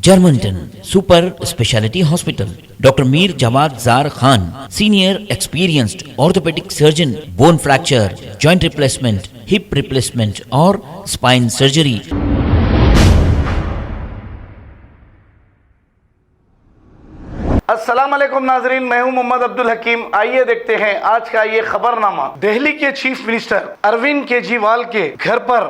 Germanton super speciality hospital, doctor Mir Jawad Jar Khan, senior experienced orthopaedic surgeon, bone fracture, joint replacement, hip replacement और spine surgery. अस्सलाम वालेकुम नाजरीन, मैं हूं मोहम्मद अब्दुल हकीम। आइए देखते हैं आज का ये खबरनामा। दिल्ली के चीफ मिनिस्टर अरविंद केजरीवाल के घर पर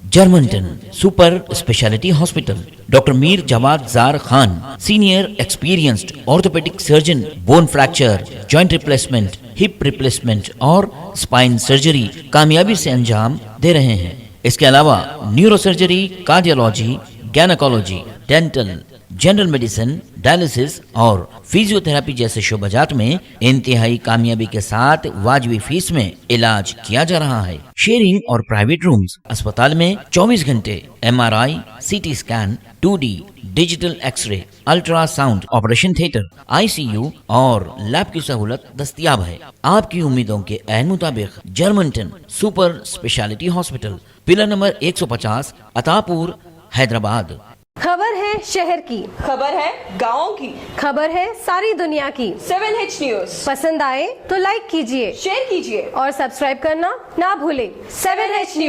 Germanton super speciality hospital, doctor Mir Jawad Jar Khan, senior experienced orthopaedic surgeon, bone fracture, joint replacement, hip replacement और स्पाइन सर्जरी कामयाबी से अंजाम दे रहे हैं। इसके अलावा neuro surgery, cardiology, gynaecology, dental, general medicine, dialysis और फिजियोथेरेपी जैसे शोबाजात में इंतहाई कामयाबी के साथ वाजिबी फीस में इलाज किया जा रहा है। शेयरिंग और प्राइवेट रूम्स, अस्पताल में 24 घंटे MRI, CT scan, 2D digital x ray, ultrasound, operation theatre, ICU और लैब की सहूलत दस्तयाब है। आपकी उम्मीदों के ऐन मुताबिक Germanton super speciality hospital, pillar number 150, Attapur, Hyderabad. खबर है शहर की, खबर है गाँव की, खबर है सारी दुनिया की। 7H न्यूज पसंद आए तो लाइक कीजिए, शेयर कीजिए और सब्सक्राइब करना ना भूलें। 7H news.